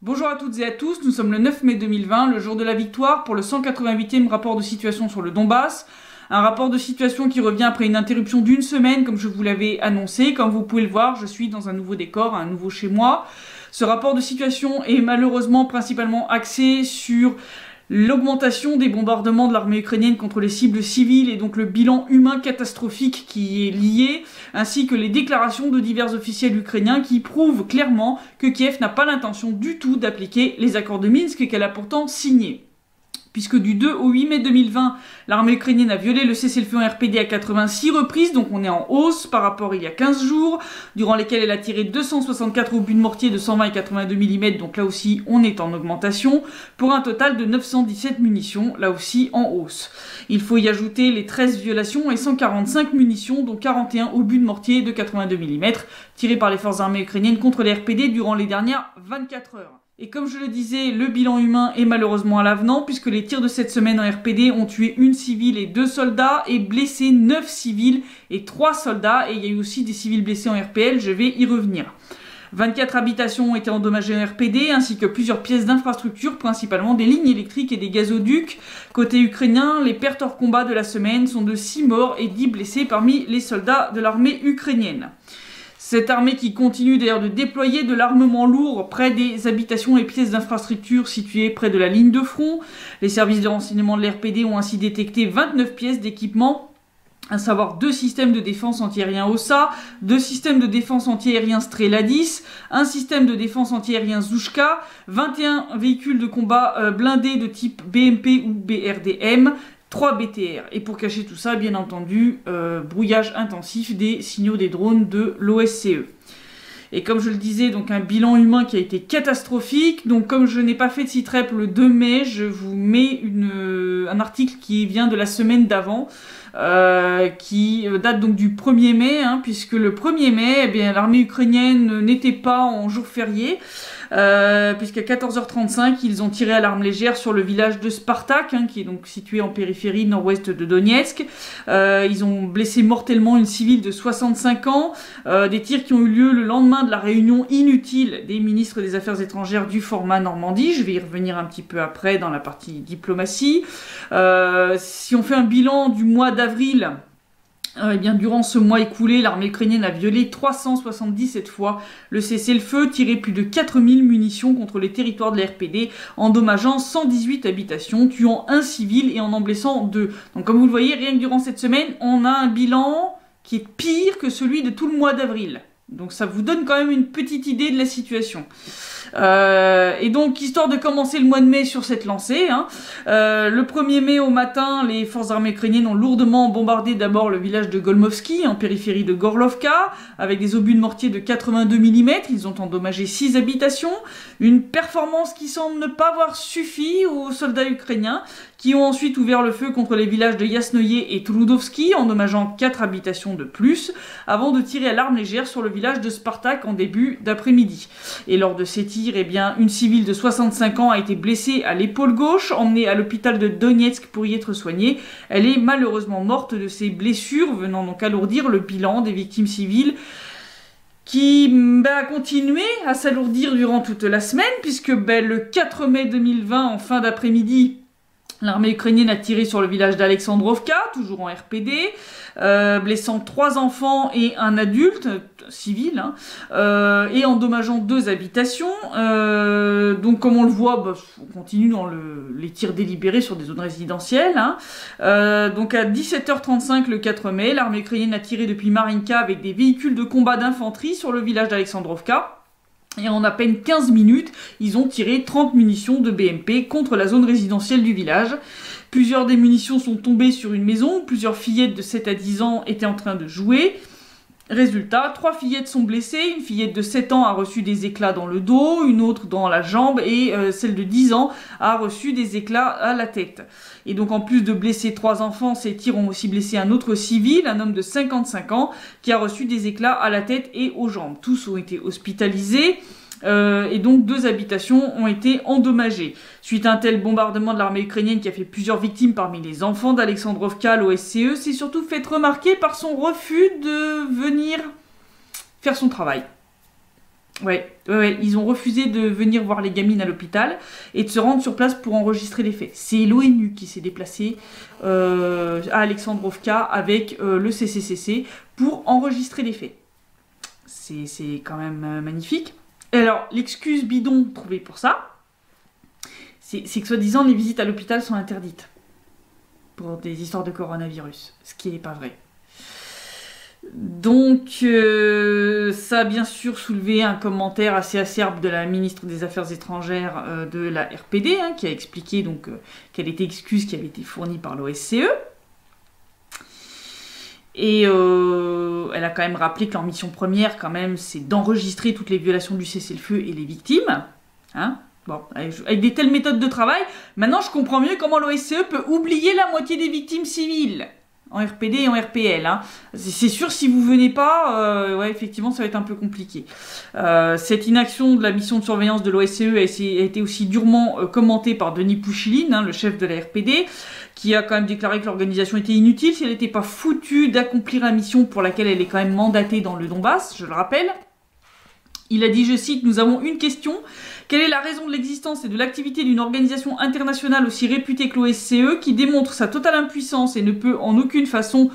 Bonjour à toutes et à tous, nous sommes le 9 mai 2020, le jour de la victoire pour le 188e rapport de situation sur le Donbass. Un rapport de situation qui revient après une interruption d'une semaine, comme je vous l'avais annoncé. Comme vous pouvez le voir, je suis dans un nouveau décor, un nouveau chez moi. Ce rapport de situation est malheureusement principalement axé sur l'augmentation des bombardements de l'armée ukrainienne contre les cibles civiles et donc le bilan humain catastrophique qui est lié, ainsi que les déclarations de divers officiels ukrainiens qui prouvent clairement que Kiev n'a pas l'intention du tout d'appliquer les accords de Minsk qu'elle a pourtant signés. Puisque du 2 au 8 mai 2020, l'armée ukrainienne a violé le cessez-le-feu en RPD à 86 reprises, donc on est en hausse par rapport à il y a 15 jours, durant lesquels elle a tiré 264 obus de mortier de 120 et 82 mm, donc là aussi on est en augmentation, pour un total de 917 munitions, là aussi en hausse. Il faut y ajouter les 13 violations et 145 munitions, dont 41 obus de mortier de 82 mm, tirés par les forces armées ukrainiennes contre les RPD durant les dernières 24 heures. Et comme je le disais, le bilan humain est malheureusement à l'avenant, puisque les tirs de cette semaine en RPD ont tué une civile et 2 soldats, et blessé 9 civils et 3 soldats, et il y a eu aussi des civils blessés en RPL, je vais y revenir. 24 habitations ont été endommagées en RPD, ainsi que plusieurs pièces d'infrastructure, principalement des lignes électriques et des gazoducs. Côté ukrainien, les pertes hors combat de la semaine sont de 6 morts et 10 blessés parmi les soldats de l'armée ukrainienne. Cette armée qui continue d'ailleurs de déployer de l'armement lourd près des habitations et pièces d'infrastructure situées près de la ligne de front. Les services de renseignement de l'RPD ont ainsi détecté 29 pièces d'équipement, à savoir 2 systèmes de défense antiaérien OSA, 2 systèmes de défense antiaérien Strela 10, un système de défense antiaérien Zhushka, 21 véhicules de combat blindés de type BMP ou BRDM, 3 BTR. Et pour cacher tout ça, bien entendu, brouillage intensif des signaux des drones de l'OSCE. Et comme je le disais, donc un bilan humain qui a été catastrophique. Donc comme je n'ai pas fait de sitrep le 2 mai, je vous mets un article qui vient de la semaine d'avant, qui date donc du 1er mai, puisque le 1er mai, eh bien, l'armée ukrainienne n'était pas en jour férié, puisqu'à 14h35, ils ont tiré à l'arme légère sur le village de Spartak, qui est donc situé en périphérie nord-ouest de Donetsk. Ils ont blessé mortellement une civile de 65 ans, des tirs qui ont eu lieu le lendemain de la réunion inutile des ministres des Affaires étrangères du format Normandie. Je vais y revenir un petit peu après dans la partie diplomatie. Si on fait un bilan du mois d'avril, eh bien, durant ce mois écoulé, l'armée ukrainienne a violé 377 fois le cessez-le-feu, tiré plus de 4000 munitions contre les territoires de la RPD, endommageant 118 habitations, tuant un civil et en blessant 2. Donc comme vous le voyez, rien que durant cette semaine, on a un bilan qui est pire que celui de tout le mois d'avril. Donc ça vous donne quand même une petite idée de la situation. Et donc, histoire de commencer le mois de mai sur cette lancée, le 1er mai au matin, les forces armées ukrainiennes ont lourdement bombardé d'abord le village de Golmovski, en périphérie de Gorlovka, avec des obus de mortier de 82 mm. Ils ont endommagé 6 habitations, une performance qui semble ne pas avoir suffi aux soldats ukrainiens, qui ont ensuite ouvert le feu contre les villages de Yasnoye et Trudovski, endommageant 4 habitations de plus, avant de tirer à l'arme légère sur le village de Spartak en début d'après-midi. Et lors de ces tirs, eh bien, une civile de 65 ans a été blessée à l'épaule gauche, emmenée à l'hôpital de Donetsk pour y être soignée. Elle est malheureusement morte de ses blessures, venant donc alourdir le bilan des victimes civiles, qui a continué à s'alourdir durant toute la semaine, puisque le 4 mai 2020, en fin d'après-midi, l'armée ukrainienne a tiré sur le village d'Alexandrovka, toujours en RPD, blessant 3 enfants et un adulte, civil, et endommageant 2 habitations. Donc comme on le voit, on continue dans les tirs délibérés sur des zones résidentielles. Donc à 17h35 le 4 mai, l'armée ukrainienne a tiré depuis Marinka avec des véhicules de combat d'infanterie sur le village d'Alexandrovka. Et en à peine 15 minutes, ils ont tiré 30 munitions de BMP contre la zone résidentielle du village. Plusieurs des munitions sont tombées sur une maison où plusieurs fillettes de 7 à 10 ans étaient en train de jouer. Résultat, 3 fillettes sont blessées, une fillette de 7 ans a reçu des éclats dans le dos, une autre dans la jambe et celle de 10 ans a reçu des éclats à la tête. Et donc en plus de blesser 3 enfants, ces tirs ont aussi blessé un autre civil, un homme de 55 ans, qui a reçu des éclats à la tête et aux jambes. Tous ont été hospitalisés. Et donc 2 habitations ont été endommagées. Suite à un tel bombardement de l'armée ukrainienne qui a fait plusieurs victimes parmi les enfants d'Alexandrovka, l'OSCE s'est surtout fait remarquer par son refus de venir faire son travail. Ouais, ils ont refusé de venir voir les gamines à l'hôpital et de se rendre sur place pour enregistrer les faits. C'est l'ONU qui s'est déplacé à Alexandrovka avec le CCCC pour enregistrer les faits. C'est quand même magnifique. Et alors, l'excuse bidon trouvée pour ça, c'est que soi-disant les visites à l'hôpital sont interdites pour des histoires de coronavirus, ce qui n'est pas vrai. Donc, ça a bien sûr soulevé un commentaire assez acerbe de la ministre des Affaires étrangères de la RPD, hein, qui a expliqué donc quelle était l'excuse qui avait été fournie par l'OSCE. Et elle a quand même rappelé que leur mission première, quand même, c'est d'enregistrer toutes les violations du cessez-le-feu et les victimes. Hein, bon, avec des telles méthodes de travail, maintenant je comprends mieux comment l'OSCE peut oublier la moitié des victimes civiles. En RPD et en RPL. Hein. C'est sûr, si vous venez pas, ouais, effectivement, ça va être un peu compliqué. Cette inaction de la mission de surveillance de l'OSCE a été aussi durement commentée par Denis Pouchiline, hein, le chef de la RPD, qui a quand même déclaré que l'organisation était inutile si elle n'était pas foutue d'accomplir la mission pour laquelle elle est quand même mandatée dans le Donbass, je le rappelle. Il a dit, je cite, « Nous avons une question. Quelle est la raison de l'existence et de l'activité d'une organisation internationale aussi réputée que l'OSCE qui démontre sa totale impuissance et ne peut en aucune façon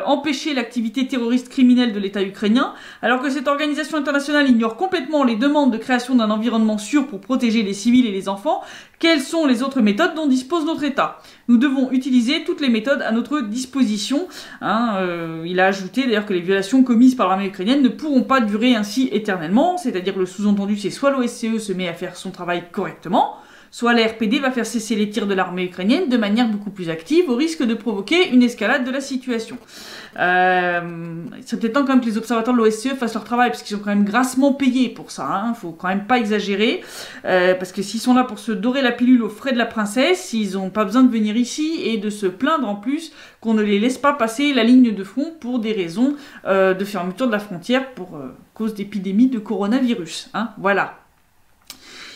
empêcher l'activité terroriste criminelle de l'État ukrainien, alors que cette organisation internationale ignore complètement les demandes de création d'un environnement sûr pour protéger les civils et les enfants? Quelles sont les autres méthodes dont dispose notre État? Nous devons utiliser toutes les méthodes à notre disposition. » Il a ajouté d'ailleurs que les violations commises par l'armée ukrainienne ne pourront pas durer ainsi éternellement, c'est-à-dire le sous-entendu c'est soit l'OSCE se met à faire son travail correctement, soit la RPD va faire cesser les tirs de l'armée ukrainienne de manière beaucoup plus active, au risque de provoquer une escalade de la situation. C'est peut-être temps quand même que les observateurs de l'OSCE fassent leur travail, parce qu'ils sont quand même grassement payés pour ça, hein. Faut quand même pas exagérer, parce que s'ils sont là pour se dorer la pilule aux frais de la princesse, ils ont pas besoin de venir ici et de se plaindre en plus qu'on ne les laisse pas passer la ligne de front pour des raisons de fermeture de la frontière pour cause d'épidémie de coronavirus, hein. Voilà.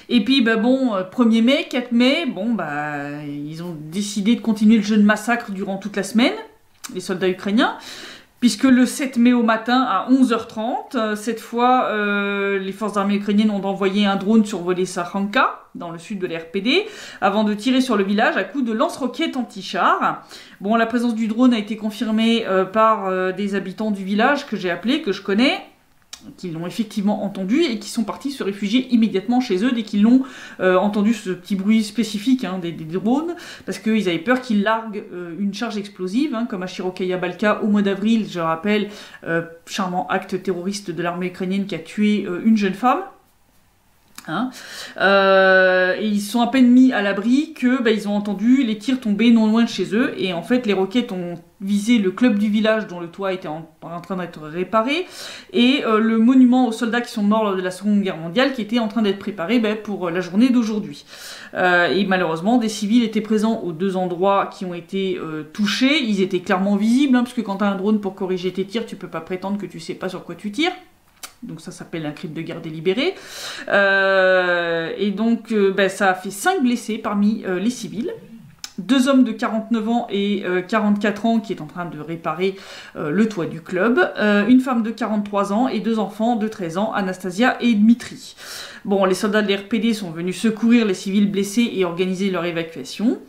Et puis, bah bon, 1er mai, 4 mai, bon, bah, ils ont décidé de continuer le jeu de massacre durant toute la semaine, les soldats ukrainiens, puisque le 7 mai au matin, à 11h30, cette fois, les forces armées ukrainiennes ont envoyé un drone survoler Sakhanka, dans le sud de l'RPD, avant de tirer sur le village à coups de lance-roquettes anti-chars. Bon, la présence du drone a été confirmée par des habitants du village que j'ai appelés, que je connais, qui l'ont effectivement entendu et qui sont partis se réfugier immédiatement chez eux dès qu'ils l'ont entendu, ce petit bruit spécifique hein, des drones, parce qu'ils avaient peur qu'ils larguent une charge explosive, hein, comme à Shirokaya Balka au mois d'avril, je rappelle, charmant acte terroriste de l'armée ukrainienne qui a tué une jeune femme. Hein. Et ils sont à peine mis à l'abri que bah, ils ont entendu les tirs tomber non loin de chez eux, et en fait les roquettes ont visé le club du village dont le toit était en train d'être réparé, et le monument aux soldats qui sont morts lors de la Seconde Guerre mondiale qui était en train d'être préparé bah, pour la journée d'aujourd'hui. Et malheureusement des civils étaient présents aux deux endroits qui ont été touchés, ils étaient clairement visibles, hein, parce que quand tu as un drone pour corriger tes tirs, tu peux pas prétendre que tu sais pas sur quoi tu tires. Donc ça s'appelle un crime de guerre délibéré. Et donc bah, ça a fait 5 blessés parmi les civils. 2 hommes de 49 ans et 44 ans qui est en train de réparer le toit du club. Une femme de 43 ans et 2 enfants de 13 ans, Anastasia et Dmitri. Bon, les soldats de l'RPD sont venus secourir les civils blessés et organiser leur évacuation.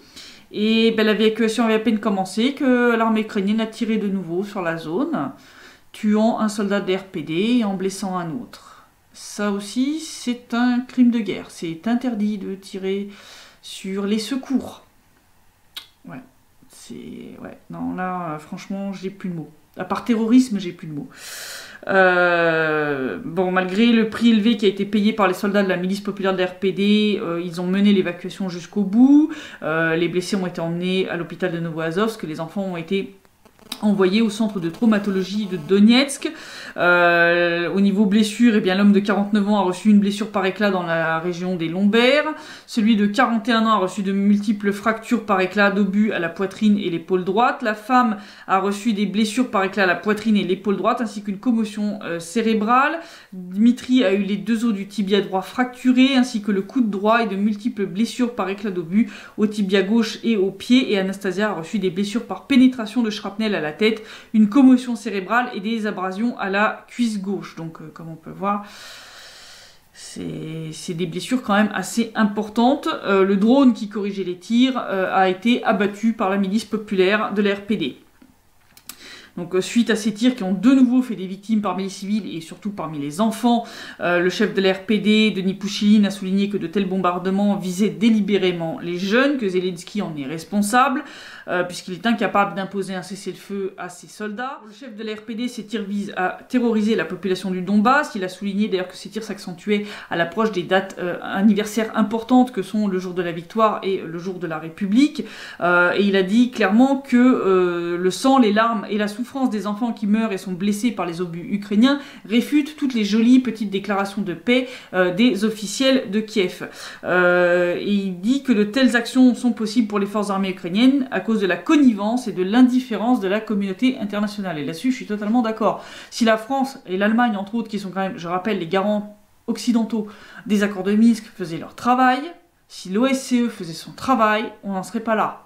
Et bah, l'évacuation avait à peine commencé que l'armée ukrainienne a tiré de nouveau sur la zone, tuant un soldat de l'RPD et en blessant un autre. Ça aussi, c'est un crime de guerre. C'est interdit de tirer sur les secours. Ouais, c'est... Ouais, non, là, franchement, j'ai plus de mots. À part terrorisme, j'ai plus de mots. Bon, malgré le prix élevé qui a été payé par les soldats de la milice populaire de l'RPD, ils ont mené l'évacuation jusqu'au bout. Les blessés ont été emmenés à l'hôpital de Novoazovsk, les enfants ont été envoyé au centre de traumatologie de Donetsk. Au niveau blessure, eh bien, l'homme de 49 ans a reçu une blessure par éclat dans la région des lombaires. Celui de 41 ans a reçu de multiples fractures par éclat d'obus à la poitrine et l'épaule droite. La femme a reçu des blessures par éclat à la poitrine et l'épaule droite, ainsi qu'une commotion cérébrale. Dmitri a eu les 2 os du tibia droit fracturés, ainsi que le coude droit, et de multiples blessures par éclat d'obus au tibia gauche et au pied. Et Anastasia a reçu des blessures par pénétration de shrapnel à la tête, une commotion cérébrale et des abrasions à la cuisse gauche. Donc comme on peut voir, C'est des blessures quand même assez importantes. Le drone qui corrigeait les tirs a été abattu par la milice populaire de la RPD. Donc suite à ces tirs qui ont de nouveau fait des victimes parmi les civils et surtout parmi les enfants, le chef de la RPD, Denis Pouchiline, a souligné que de tels bombardements visaient délibérément les jeunes, que Zelensky en est responsable, puisqu'il est incapable d'imposer un cessez-le-feu à ses soldats. Le chef de la RPD, ces tirs visent à terroriser la population du Donbass. Il a souligné d'ailleurs que ces tirs s'accentuaient à l'approche des dates anniversaires importantes que sont le jour de la victoire et le jour de la République. Et il a dit clairement que le sang, les larmes et la souffrance des enfants qui meurent et sont blessés par les obus ukrainiens réfutent toutes les jolies petites déclarations de paix des officiels de Kiev. Et il dit que de telles actions sont possibles pour les forces armées ukrainiennes à cause de la connivence et de l'indifférence de la communauté internationale. Et là-dessus, je suis totalement d'accord. Si la France et l'Allemagne, entre autres, qui sont quand même, je rappelle, les garants occidentaux des accords de Minsk, faisaient leur travail, si l'OSCE faisait son travail, on n'en serait pas là.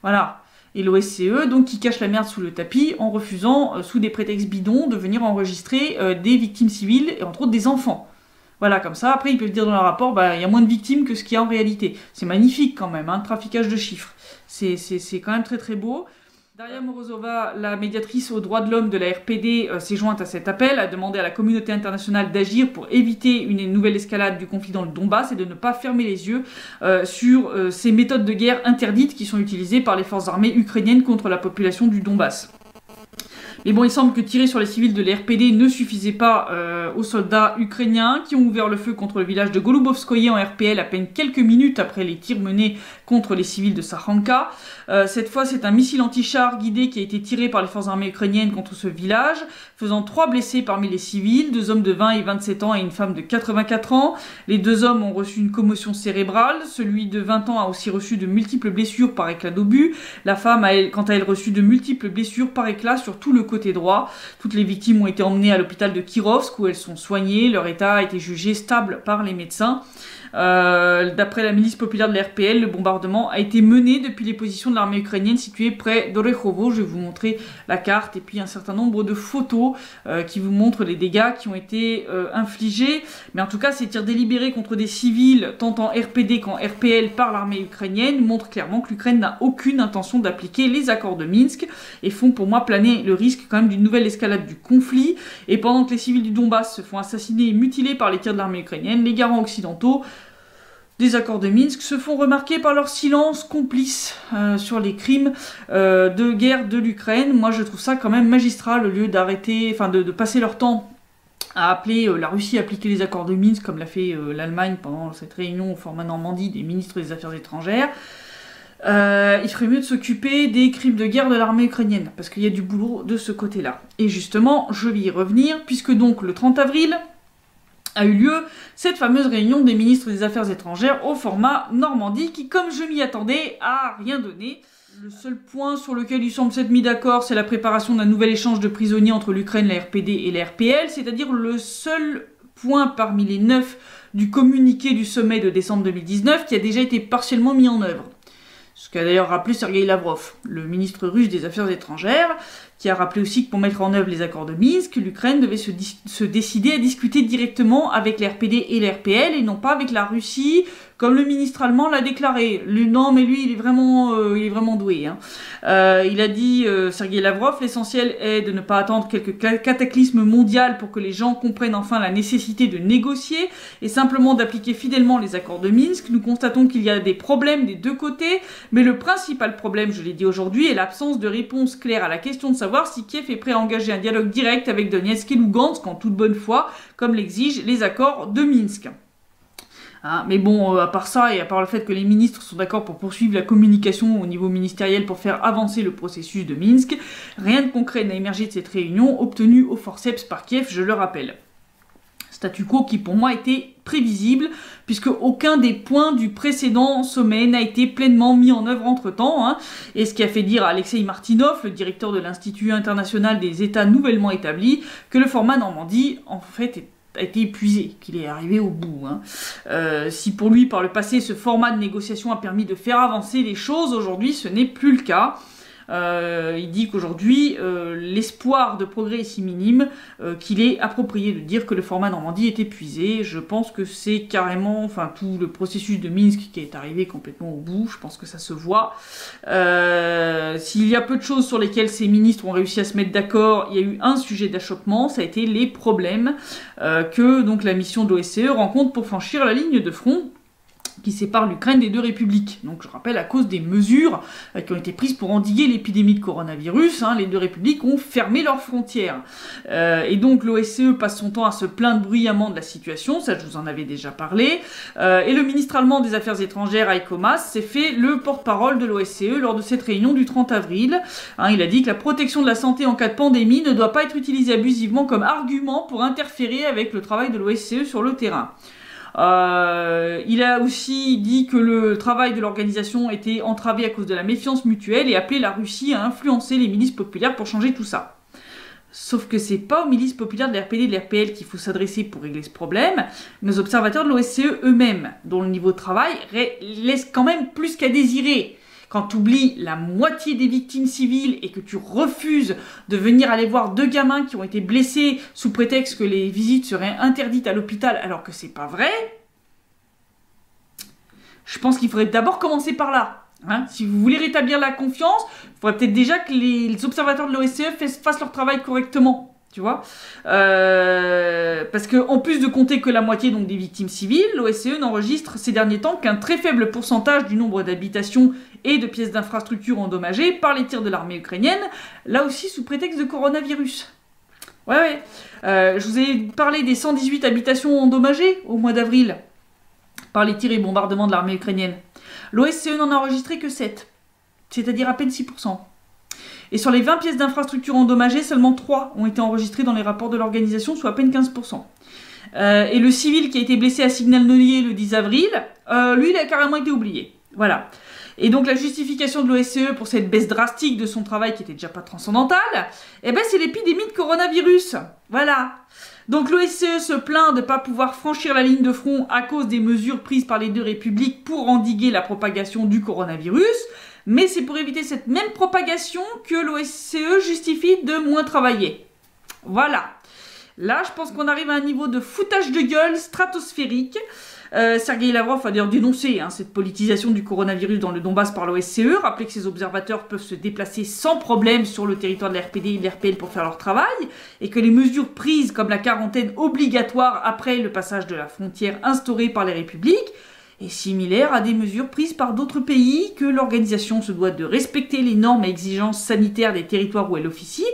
Voilà. Et l'OSCE, donc, qui cache la merde sous le tapis en refusant, sous des prétextes bidons, de venir enregistrer des victimes civiles, et entre autres des enfants. Voilà, comme ça, après, ils peuvent dire dans leur rapport, bah, il y a moins de victimes que ce qu'il y a en réalité. C'est magnifique, quand même, hein, traficage de chiffres. C'est quand même très très beau. Daria Morozova, la médiatrice aux droits de l'homme de la RPD, s'est jointe à cet appel, a demandé à la communauté internationale d'agir pour éviter une nouvelle escalade du conflit dans le Donbass et de ne pas fermer les yeux sur ces méthodes de guerre interdites qui sont utilisées par les forces armées ukrainiennes contre la population du Donbass. Mais bon, il semble que tirer sur les civils de l'RPD ne suffisait pas aux soldats ukrainiens qui ont ouvert le feu contre le village de Golubovskoye en RPL à peine quelques minutes après les tirs menés contre les civils de Sakhanka. Cette fois, c'est un missile anti-char guidé qui a été tiré par les forces armées ukrainiennes contre ce village, faisant 3 blessés parmi les civils, 2 hommes de 20 et 27 ans et une femme de 84 ans. Les 2 hommes ont reçu une commotion cérébrale, celui de 20 ans a aussi reçu de multiples blessures par éclat d'obus, la femme a quant à elle reçu de multiples blessures par éclat sur tout le côté droit. Toutes les victimes ont été emmenées à l'hôpital de Kirovsk où elles sont soignées, leur état a été jugé stable par les médecins. D'après la milice populaire de l'RPL, le bombardement a été mené depuis les positions de l'armée ukrainienne situées près d'Orekhovo. Je vais vous montrer la carte et puis un certain nombre de photos qui vous montrent les dégâts qui ont été infligés. Mais en tout cas, ces tirs délibérés contre des civils, tant en RPD qu'en RPL par l'armée ukrainienne, montrent clairement que l'Ukraine n'a aucune intention d'appliquer les accords de Minsk et font pour moi planer le risque quand même d'une nouvelle escalade du conflit. Et pendant que les civils du Donbass se font assassiner et mutiler par les tirs de l'armée ukrainienne, les garants occidentaux des accords de Minsk se font remarquer par leur silence complice sur les crimes de guerre de l'Ukraine. Moi, je trouve ça quand même magistral, au lieu d'arrêter, enfin de passer leur temps à appeler la Russie à appliquer les accords de Minsk, comme l'a fait l'Allemagne pendant cette réunion au format Normandie des ministres des Affaires étrangères. Il ferait mieux de s'occuper des crimes de guerre de l'armée ukrainienne, parce qu'il y a du boulot de ce côté-là. Et justement, je vais y revenir, puisque donc le 30 avril, a eu lieu cette fameuse réunion des ministres des Affaires étrangères au format Normandie qui, comme je m'y attendais, a rien donné. Le seul point sur lequel ils semblent s'être mis d'accord, c'est la préparation d'un nouvel échange de prisonniers entre l'Ukraine, la RPD et la RPL, c'est-à-dire le seul point parmi les 9 du communiqué du sommet de décembre 2019 qui a déjà été partiellement mis en œuvre. Ce qu'a d'ailleurs rappelé Sergueï Lavrov, le ministre russe des Affaires étrangères, qui a rappelé aussi que pour mettre en œuvre les accords de Minsk, l'Ukraine devait se décider à discuter directement avec les RPD et les RPL et non pas avec la Russie, comme le ministre allemand l'a déclaré. Non, mais lui, il est vraiment doué. Hein. Il a dit, Sergueï Lavrov, l'essentiel est de ne pas attendre quelques cataclysme mondial pour que les gens comprennent enfin la nécessité de négocier et simplement d'appliquer fidèlement les accords de Minsk. Nous constatons qu'il y a des problèmes des deux côtés, mais le principal problème, je l'ai dit aujourd'hui, est l'absence de réponse claire à la question de savoir si Kiev est prêt à engager un dialogue direct avec Donetsk et Lugansk en toute bonne foi, comme l'exigent les accords de Minsk. Hein, mais bon, à part ça, et à part le fait que les ministres sont d'accord pour poursuivre la communication au niveau ministériel pour faire avancer le processus de Minsk, rien de concret n'a émergé de cette réunion, obtenue au forceps par Kiev, je le rappelle. Statu quo qui pour moi était prévisible, puisque aucun des points du précédent sommet n'a été pleinement mis en œuvre entre-temps, hein, et ce qui a fait dire à Alexei Martinov, le directeur de l'Institut international des États nouvellement établi, que le format Normandie, en fait, a été épuisé, qu'il est arrivé au bout. Hein. Si pour lui, par le passé, ce format de négociation a permis de faire avancer les choses, aujourd'hui, ce n'est plus le cas. Il dit qu'aujourd'hui, l'espoir de progrès est si minime qu'il est approprié de dire que le format Normandie est épuisé. Je pense que c'est carrément, enfin, tout le processus de Minsk qui est arrivé complètement au bout. Je pense que ça se voit. S'il y a peu de choses sur lesquelles ces ministres ont réussi à se mettre d'accord, il y a eu un sujet d'achoppement, ça a été les problèmes que donc la mission de l'OSCE rencontre pour franchir la ligne de front qui sépare l'Ukraine des deux républiques. Donc je rappelle, à cause des mesures qui ont été prises pour endiguer l'épidémie de coronavirus, les deux républiques ont fermé leurs frontières. Et donc l'OSCE passe son temps à se plaindre bruyamment de la situation, ça je vous en avais déjà parlé. Et le ministre allemand des Affaires étrangères, Heiko Maas, s'est fait le porte-parole de l'OSCE lors de cette réunion du 30 avril. Il a dit que la protection de la santé en cas de pandémie ne doit pas être utilisée abusivement comme argument pour interférer avec le travail de l'OSCE sur le terrain. Il a aussi dit que le travail de l'organisation était entravé à cause de la méfiance mutuelle et appelé la Russie à influencer les milices populaires pour changer tout ça. Sauf que c'est pas aux milices populaires de l'RPD et de l'RPL qu'il faut s'adresser pour régler ce problème, mais aux observateurs de l'OSCE eux-mêmes, dont le niveau de travail laisse quand même plus qu'à désirer. Quand tu oublies la moitié des victimes civiles et que tu refuses de venir aller voir 2 gamins qui ont été blessés sous prétexte que les visites seraient interdites à l'hôpital alors que c'est pas vrai, je pense qu'il faudrait d'abord commencer par là. Si vous voulez rétablir la confiance, il faudrait peut-être déjà que les observateurs de l'OSCE fassent leur travail correctement. Tu vois, parce que en plus de compter que la moitié donc des victimes civiles, l'OSCE n'enregistre ces derniers temps qu'un très faible pourcentage du nombre d'habitations et de pièces d'infrastructures endommagées par les tirs de l'armée ukrainienne, là aussi sous prétexte de coronavirus. Je vous ai parlé des 118 habitations endommagées au mois d'avril par les tirs et bombardements de l'armée ukrainienne. L'OSCE n'en a enregistré que 7, c'est-à-dire à peine 6%. Et sur les 20 pièces d'infrastructures endommagées, seulement 3 ont été enregistrées dans les rapports de l'organisation, soit à peine 15%. Et le civil qui a été blessé à Signal-Nollier le 10 avril, lui, il a carrément été oublié. Voilà. Et donc la justification de l'OSCE pour cette baisse drastique de son travail, qui était déjà pas transcendantale, c'est l'épidémie de coronavirus. Voilà. Donc l'OSCE se plaint de ne pas pouvoir franchir la ligne de front à cause des mesures prises par les deux républiques pour endiguer la propagation du coronavirus, mais c'est pour éviter cette même propagation que l'OSCE justifie de moins travailler. Voilà. Là, je pense qu'on arrive à un niveau de foutage de gueule stratosphérique. Sergueï Lavrov a d'ailleurs dénoncé cette politisation du coronavirus dans le Donbass par l'OSCE, rappelé que ces observateurs peuvent se déplacer sans problème sur le territoire de l'RPD et de l'RPL pour faire leur travail, et que les mesures prises comme la quarantaine obligatoire après le passage de la frontière instaurée par les républiques est similaire à des mesures prises par d'autres pays, que l'organisation se doit de respecter les normes et exigences sanitaires des territoires où elle officie,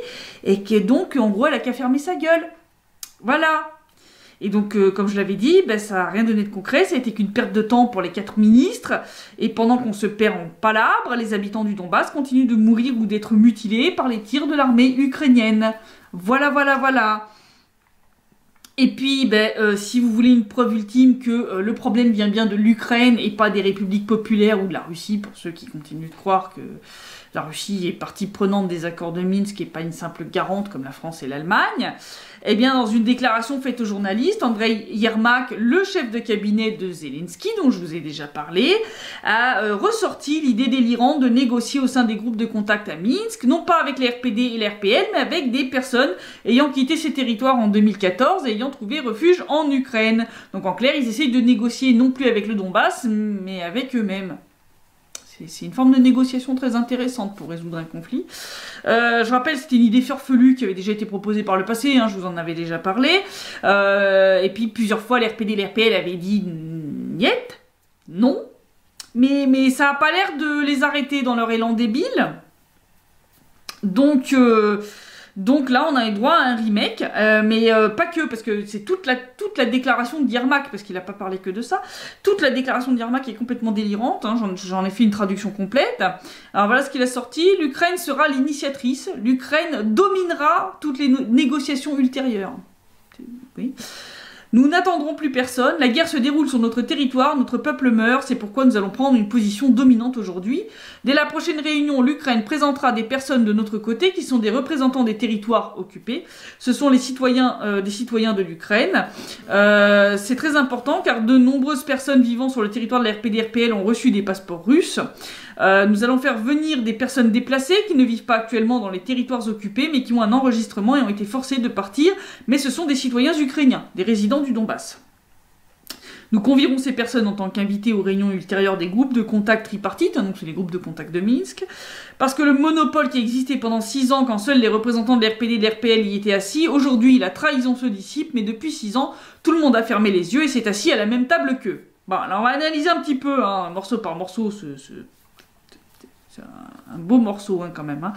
et que donc, en gros, elle a qu'à fermer sa gueule. Voilà. Et donc, comme je l'avais dit, ça n'a rien donné de concret, ça a été qu'une perte de temps pour les 4 ministres, et pendant qu'on se perd en palabres, les habitants du Donbass continuent de mourir ou d'être mutilés par les tirs de l'armée ukrainienne. Voilà. Et puis, si vous voulez une preuve ultime que le problème vient bien de l'Ukraine et pas des républiques populaires ou de la Russie, pour ceux qui continuent de croire que la Russie est partie prenante des accords de Minsk et pas une simple garante comme la France et l'Allemagne, dans une déclaration faite aux journalistes, Andrei Yermak, le chef de cabinet de Zelensky, dont je vous ai déjà parlé, a ressorti l'idée délirante de négocier au sein des groupes de contact à Minsk, non pas avec les RPD et les RPL, mais avec des personnes ayant quitté ces territoires en 2014 et ayant trouvé refuge en Ukraine. Donc en clair, ils essayent de négocier non plus avec le Donbass, mais avec eux-mêmes. C'est une forme de négociation très intéressante pour résoudre un conflit. Je rappelle, c'était une idée farfelue qui avait déjà été proposée par le passé, je vous en avais déjà parlé. Et puis plusieurs fois, les RPD et les RPL avaient dit niet, non. Mais ça n'a pas l'air de les arrêter dans leur élan débile. Donc là, on a eu droit à un remake, mais pas que, parce que c'est toute la déclaration de Yermak, parce qu'il n'a pas parlé que de ça, toute la déclaration de Yermak est complètement délirante, j'en ai fait une traduction complète. Alors voilà ce qu'il a sorti: l'Ukraine sera l'initiatrice, l'Ukraine dominera toutes les négociations ultérieures. Oui. Nous n'attendrons plus personne, la guerre se déroule sur notre territoire, notre peuple meurt, c'est pourquoi nous allons prendre une position dominante aujourd'hui. Dès la prochaine réunion, l'Ukraine présentera des personnes de notre côté qui sont des représentants des territoires occupés. Ce sont les citoyens, des citoyens de l'Ukraine. C'est très important car de nombreuses personnes vivant sur le territoire de la RPD-RPL ont reçu des passeports russes. Nous allons faire venir des personnes déplacées qui ne vivent pas actuellement dans les territoires occupés mais qui ont un enregistrement et ont été forcées de partir, mais ce sont des citoyens ukrainiens, des résidents du Donbass. Nous convierons ces personnes en tant qu'invités aux réunions ultérieures des groupes de contact tripartites, donc c'est les groupes de contact de Minsk, parce que le monopole qui existait pendant 6 ans quand seuls les représentants de l'RPD et de l'RPL y étaient assis, aujourd'hui la trahison se dissipe, mais depuis 6 ans, tout le monde a fermé les yeux et s'est assis à la même table qu'eux. Bon, alors on va analyser un petit peu, hein, morceau par morceau, c'est un beau morceau hein, quand même. Hein.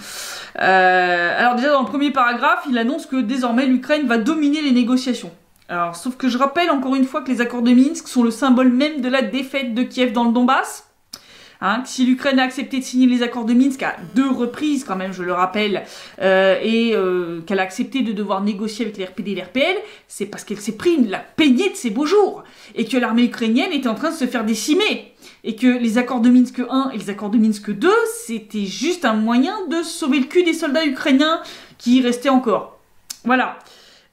Alors déjà dans le premier paragraphe, il annonce que désormais l'Ukraine va dominer les négociations. Alors sauf que je rappelle encore une fois que les accords de Minsk sont le symbole même de la défaite de Kiev dans le Donbass. Hein, si l'Ukraine a accepté de signer les accords de Minsk à 2 reprises quand même, je le rappelle, et qu'elle a accepté de devoir négocier avec les RPD et les RPL, c'est parce qu'elle s'est pris la peignée de ses beaux jours, et que l'armée ukrainienne était en train de se faire décimer. Et que les accords de Minsk 1 et les accords de Minsk 2, c'était juste un moyen de sauver le cul des soldats ukrainiens qui y restaient encore. Voilà.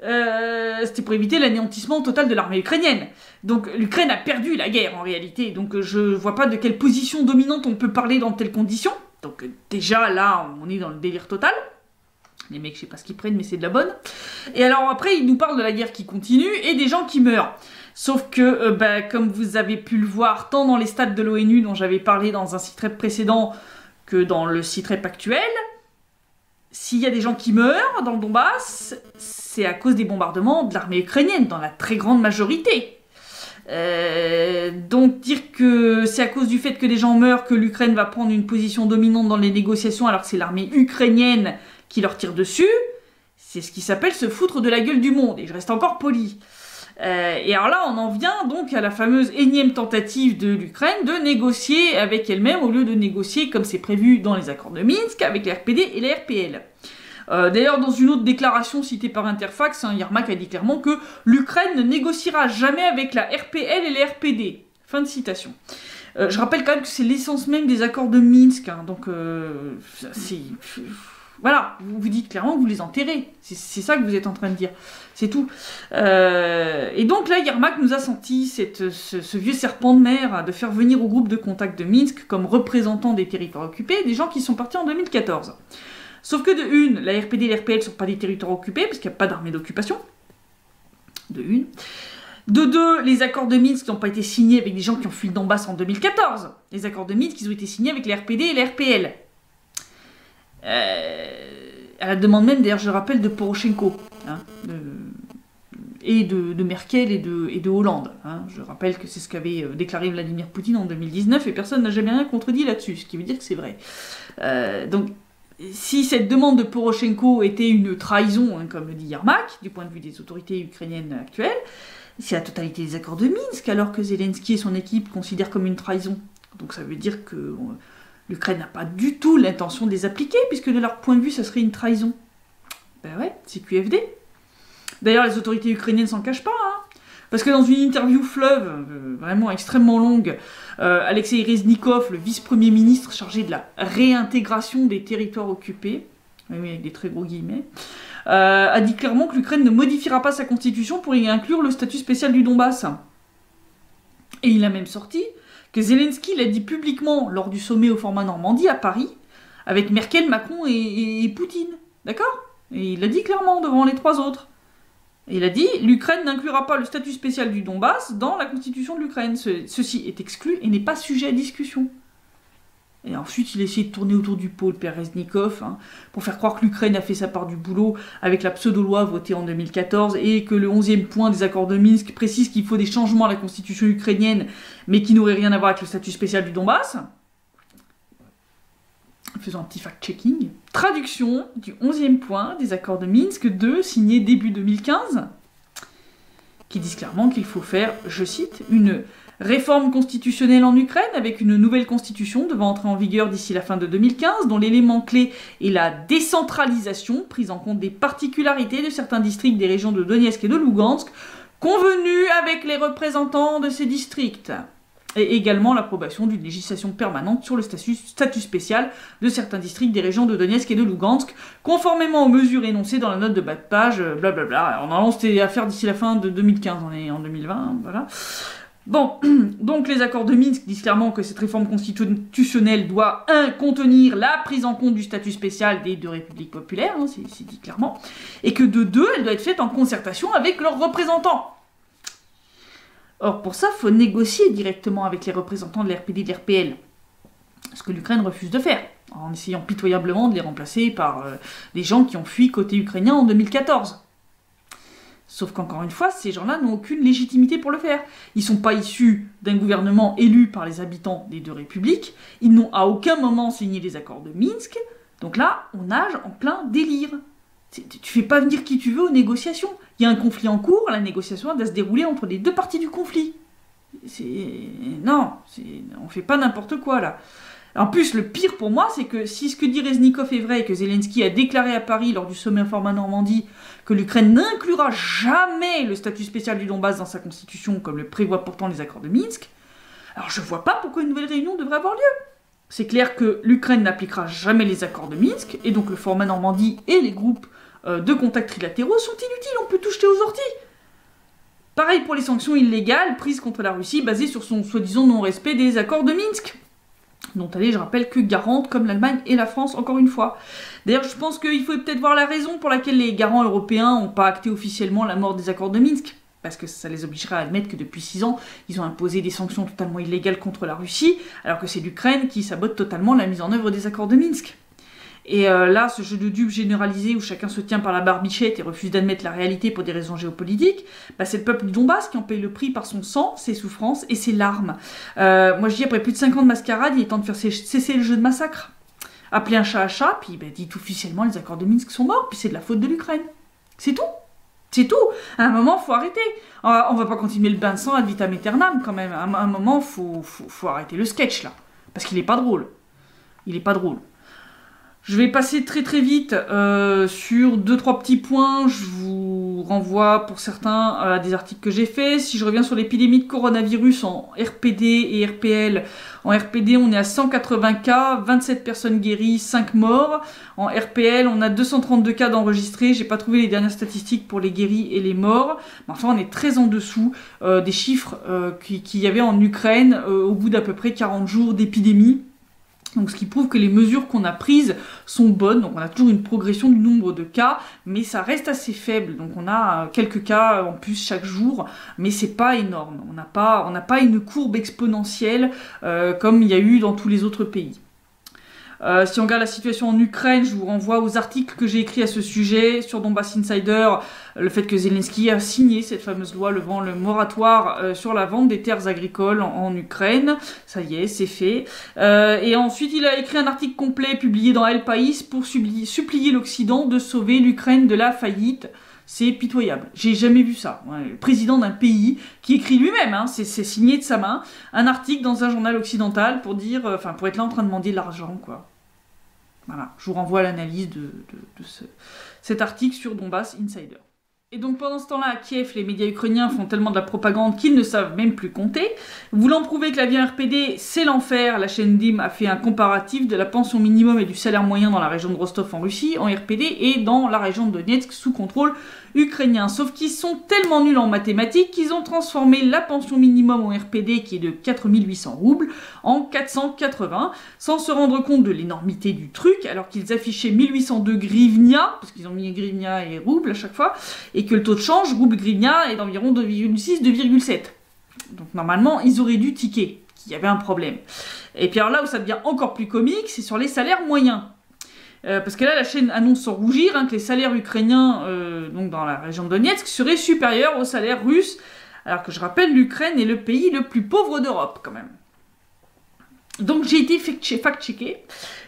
C'était pour éviter l'anéantissement total de l'armée ukrainienne. Donc l'Ukraine a perdu la guerre en réalité. Donc je vois pas de quelle position dominante on peut parler dans de telles conditions. Donc déjà là, on est dans le délire total. Les mecs, je sais pas ce qu'ils prennent, mais c'est de la bonne. Et alors après, ils nous parlent de la guerre qui continue et des gens qui meurent. Sauf que, comme vous avez pu le voir, tant dans les stats de l'ONU dont j'avais parlé dans un site-rep précédent que dans le site-rep actuel, s'il y a des gens qui meurent dans le Donbass, c'est à cause des bombardements de l'armée ukrainienne, dans la très grande majorité. Donc dire que c'est à cause du fait que des gens meurent que l'Ukraine va prendre une position dominante dans les négociations alors que c'est l'armée ukrainienne qui leur tire dessus, c'est ce qui s'appelle se foutre de la gueule du monde, et je reste encore poli. Et alors là, on en vient donc à la fameuse énième tentative de l'Ukraine de négocier avec elle-même au lieu de négocier comme c'est prévu dans les accords de Minsk avec les RPD et les RPL. D'ailleurs, dans une autre déclaration citée par Interfax, Yermak a dit clairement que l'Ukraine ne négociera jamais avec la RPL et les RPD. Fin de citation. Je rappelle quand même que c'est l'essence même des accords de Minsk, hein, donc c'est... Voilà, vous dites clairement que vous les enterrez. C'est ça que vous êtes en train de dire. C'est tout. Et donc là, Yermak nous a senti ce vieux serpent de mer de faire venir au groupe de contact de Minsk comme représentants des territoires occupés des gens qui sont partis en 2014. Sauf que de une, la RPD et l'RPL ne sont pas des territoires occupés parce qu'il n'y a pas d'armée d'occupation. De une. De deux, les accords de Minsk n'ont pas été signés avec des gens qui ont fui le Donbass en 2014. Les accords de Minsk, ils ont été signés avec les RPD et les RPL. À la demande même, d'ailleurs, je rappelle, de Poroshenko, hein, et de Merkel et de Hollande. Hein. Je rappelle que c'est ce qu'avait déclaré Vladimir Poutine en 2019 et personne n'a jamais rien contredit là-dessus, ce qui veut dire que c'est vrai. Donc, si cette demande de Poroshenko était une trahison, hein, comme le dit Yermak, du point de vue des autorités ukrainiennes actuelles, c'est la totalité des accords de Minsk, alors que Zelensky et son équipe considèrent comme une trahison. Donc ça veut dire que l'Ukraine n'a pas du tout l'intention de les appliquer, puisque de leur point de vue, ça serait une trahison. Ben ouais, c'est QFD. D'ailleurs, les autorités ukrainiennes s'en cachent pas, hein. Parce que dans une interview fleuve, vraiment extrêmement longue, Alexei Reznikov, le vice-premier ministre chargé de la réintégration des territoires occupés, oui, avec des très gros guillemets, a dit clairement que l'Ukraine ne modifiera pas sa constitution pour y inclure le statut spécial du Donbass. Et il a même sorti que Zelensky l'a dit publiquement lors du sommet au format Normandie à Paris, avec Merkel, Macron et Poutine. D'accord? Et il l'a dit clairement devant les 3 autres. Et il a dit « L'Ukraine n'inclura pas le statut spécial du Donbass dans la constitution de l'Ukraine. Ceci est exclu et n'est pas sujet à discussion. » Et ensuite, il a essayé de tourner autour du pot, le père Reznikov, hein, pour faire croire que l'Ukraine a fait sa part du boulot avec la pseudo-loi votée en 2014 et que le 11e point des accords de Minsk précise qu'il faut des changements à la constitution ukrainienne, mais qui n'auraient rien à voir avec le statut spécial du Donbass. Faisons un petit fact-checking. Traduction du 11e point des accords de Minsk 2, signé début 2015, qui disent clairement qu'il faut faire, je cite, une réforme constitutionnelle en Ukraine avec une nouvelle constitution devant entrer en vigueur d'ici la fin de 2015, dont l'élément clé est la décentralisation, prise en compte des particularités de certains districts des régions de Donetsk et de Lugansk, convenu avec les représentants de ces districts. Et également l'approbation d'une législation permanente sur le statut spécial de certains districts des régions de Donetsk et de Lugansk, conformément aux mesures énoncées dans la note de bas de page, blablabla. Normalement, c'était à faire d'ici la fin de 2015, on est en 2020, voilà. Bon, donc les accords de Minsk disent clairement que cette réforme constitutionnelle doit, 1, contenir la prise en compte du statut spécial des deux républiques populaires, hein, c'est dit clairement, et que de 2, elle doit être faite en concertation avec leurs représentants. Or, pour ça, il faut négocier directement avec les représentants de l'RPD et de l'RPL, ce que l'Ukraine refuse de faire, en essayant pitoyablement de les remplacer par des gens qui ont fui côté ukrainien en 2014. Sauf qu'encore une fois, ces gens-là n'ont aucune légitimité pour le faire. Ils ne sont pas issus d'un gouvernement élu par les habitants des deux républiques, ils n'ont à aucun moment signé les accords de Minsk, donc là, on nage en plein délire. Tu fais pas venir qui tu veux aux négociations. Il y a un conflit en cours, la négociation doit se dérouler entre les deux parties du conflit. Non, on fait pas n'importe quoi là. En plus, le pire pour moi, c'est que si ce que dit Reznikov est vrai et que Zelensky a déclaré à Paris lors du sommet format Normandie que l'Ukraine n'inclura jamais le statut spécial du Donbass dans sa constitution, comme le prévoient pourtant les accords de Minsk, alors je vois pas pourquoi une nouvelle réunion devrait avoir lieu. C'est clair que l'Ukraine n'appliquera jamais les accords de Minsk, et donc le format Normandie et les groupes de contacts trilatéraux sont inutiles, on peut tout jeter aux orties. Pareil pour les sanctions illégales prises contre la Russie, basées sur son soi-disant non-respect des accords de Minsk, dont elle est, je rappelle, que garante, comme l'Allemagne et la France, encore une fois. D'ailleurs, je pense qu'il faut peut-être voir la raison pour laquelle les garants européens n'ont pas acté officiellement la mort des accords de Minsk, parce que ça les obligerait à admettre que depuis 6 ans, ils ont imposé des sanctions totalement illégales contre la Russie, alors que c'est l'Ukraine qui sabote totalement la mise en œuvre des accords de Minsk. Et là, ce jeu de dupes généralisé où chacun se tient par la barbichette et refuse d'admettre la réalité pour des raisons géopolitiques, bah c'est le peuple du Donbass qui en paye le prix par son sang, ses souffrances et ses larmes. Moi je dis, après plus de 5 ans de mascarade, il est temps de faire cesser le jeu de massacre. Appeler un chat, puis bah, dites officiellement les accords de Minsk sont morts, puis c'est de la faute de l'Ukraine. C'est tout. C'est tout. À un moment, faut arrêter. On va pas continuer le bain de sang ad vitam aeternam quand même. À un moment, faut arrêter le sketch là. Parce qu'il est pas drôle. Il est pas drôle. Je vais passer très très vite sur 2-3 petits points. Je vous renvoie pour certains à des articles que j'ai faits. Si je reviens sur l'épidémie de coronavirus en RPD et RPL, en RPD on est à 180 cas, 27 personnes guéries, 5 morts. En RPL on a 232 cas d'enregistrés. J'ai pas trouvé les dernières statistiques pour les guéris et les morts. Mais enfin on est très en dessous des chiffres qu'il y avait en Ukraine au bout d'à peu près 40 jours d'épidémie. Donc ce qui prouve que les mesures qu'on a prises sont bonnes, donc on a toujours une progression du nombre de cas, mais ça reste assez faible, donc on a quelques cas en plus chaque jour, mais c'est pas énorme, on n'a pas une courbe exponentielle comme il y a eu dans tous les autres pays. Si on regarde la situation en Ukraine, je vous renvoie aux articles que j'ai écrits à ce sujet sur Donbass Insider, le fait que Zelensky a signé cette fameuse loi levant le moratoire sur la vente des terres agricoles en Ukraine. Ça y est, c'est fait. Et ensuite, il a écrit un article complet publié dans El País pour supplier l'Occident de sauver l'Ukraine de la faillite. C'est pitoyable. J'ai jamais vu ça. Le président d'un pays qui écrit lui-même, hein, c'est signé de sa main, un article dans un journal occidental pour dire, pour être là en train de demander de l'argent, quoi. Voilà, je vous renvoie à l'analyse de cet article sur Donbass Insider. Et donc pendant ce temps-là, à Kiev, les médias ukrainiens font tellement de la propagande qu'ils ne savent même plus compter. Voulant prouver que la vie en RPD, c'est l'enfer, la chaîne DIM a fait un comparatif de la pension minimum et du salaire moyen dans la région de Rostov en Russie, en RPD, et dans la région de Donetsk, sous contrôle ukrainien. Sauf qu'ils sont tellement nuls en mathématiques qu'ils ont transformé la pension minimum en RPD, qui est de 4800 roubles, en 480, sans se rendre compte de l'énormité du truc, alors qu'ils affichaient 1802 grivnia, parce qu'ils ont mis grivnia et roubles à chaque fois, et que le taux de change rouble-grivnia est d'environ 2,6-2,7. Donc normalement, ils auraient dû tiquer, qu'il y avait un problème. Et puis alors là où ça devient encore plus comique, c'est sur les salaires moyens. Parce que là, la chaîne annonce sans rougir que les salaires ukrainiens, donc dans la région de Donetsk, seraient supérieurs aux salaires russes, alors que je rappelle, l'Ukraine est le pays le plus pauvre d'Europe, quand même. Donc j'ai été fact-checké,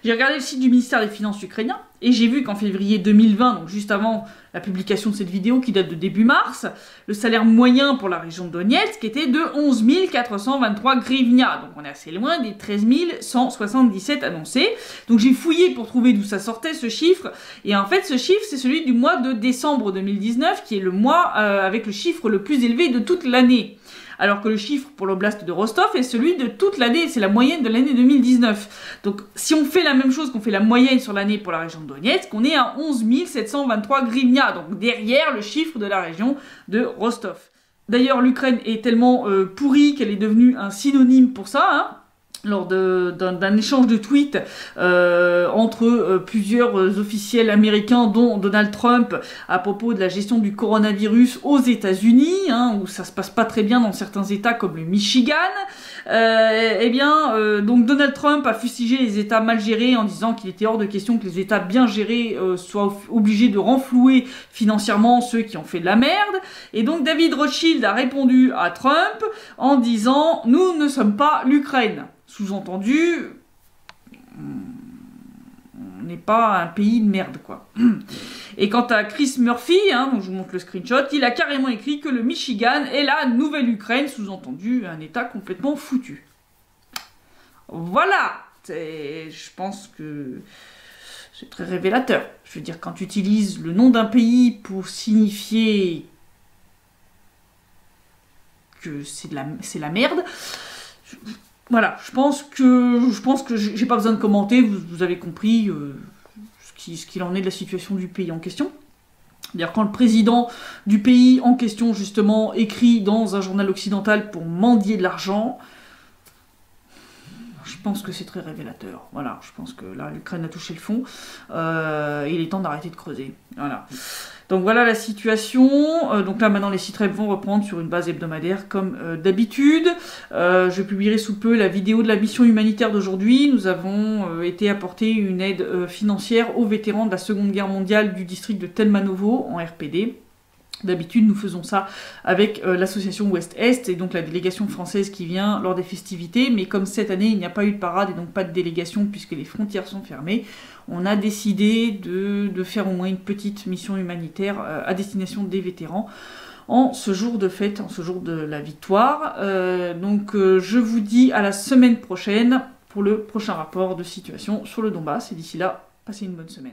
j'ai regardé le site du ministère des Finances ukrainien, et j'ai vu qu'en février 2020, donc juste avant la publication de cette vidéo qui date de début mars, le salaire moyen pour la région de Donetsk était de 11 423 grivnia, donc on est assez loin des 13 177 annoncés. Donc j'ai fouillé pour trouver d'où ça sortait ce chiffre, et en fait ce chiffre c'est celui du mois de décembre 2019, qui est le mois avec le chiffre le plus élevé de toute l'année. Alors que le chiffre pour l'oblast de Rostov est celui de toute l'année, c'est la moyenne de l'année 2019. Donc si on fait la même chose qu'on fait la moyenne sur l'année pour la région de Donetsk, on est à 11 723 grivnia, donc derrière le chiffre de la région de Rostov. D'ailleurs l'Ukraine est tellement pourrie qu'elle est devenue un synonyme pour ça, hein. Lors d'un échange de tweets entre plusieurs officiels américains, dont Donald Trump, à propos de la gestion du coronavirus aux États-Unis, hein, où ça se passe pas très bien dans certains États comme le Michigan. Donc Donald Trump a fustigé les États mal gérés en disant qu'il était hors de question que les États bien gérés soient obligés de renflouer financièrement ceux qui ont fait de la merde. Et donc David Rothschild a répondu à Trump en disant « Nous ne sommes pas l'Ukraine ». Sous-entendu, on n'est pas un pays de merde, quoi. Et quant à Chris Murphy, hein, dont je vous montre le screenshot, il a carrément écrit que le Michigan est la nouvelle Ukraine, sous-entendu un état complètement foutu. Voilà, je pense que c'est très révélateur. Je veux dire, quand tu utilises le nom d'un pays pour signifier que c'est la merde... Voilà, je pense que j'ai pas besoin de commenter, vous avez compris ce qu'il en est de la situation du pays en question. C'est-à-dire quand le président du pays en question, justement, écrit dans un journal occidental pour mendier de l'argent, je pense que c'est très révélateur. Voilà, je pense que là, l'Ukraine a touché le fond. Il est temps d'arrêter de creuser. Voilà. Donc voilà la situation. Donc là, maintenant, les sites web vont reprendre sur une base hebdomadaire comme d'habitude. Je publierai sous peu la vidéo de la mission humanitaire d'aujourd'hui. Nous avons été apporter une aide financière aux vétérans de la Seconde Guerre mondiale du district de Telmanovo en RPD. D'habitude, nous faisons ça avec l'association Ouest-Est et donc la délégation française qui vient lors des festivités. Mais comme cette année, il n'y a pas eu de parade et donc pas de délégation puisque les frontières sont fermées, on a décidé de faire au moins une petite mission humanitaire à destination des vétérans en ce jour de fête, en ce jour de la victoire. Je vous dis à la semaine prochaine pour le prochain rapport de situation sur le Donbass. Et d'ici là, passez une bonne semaine.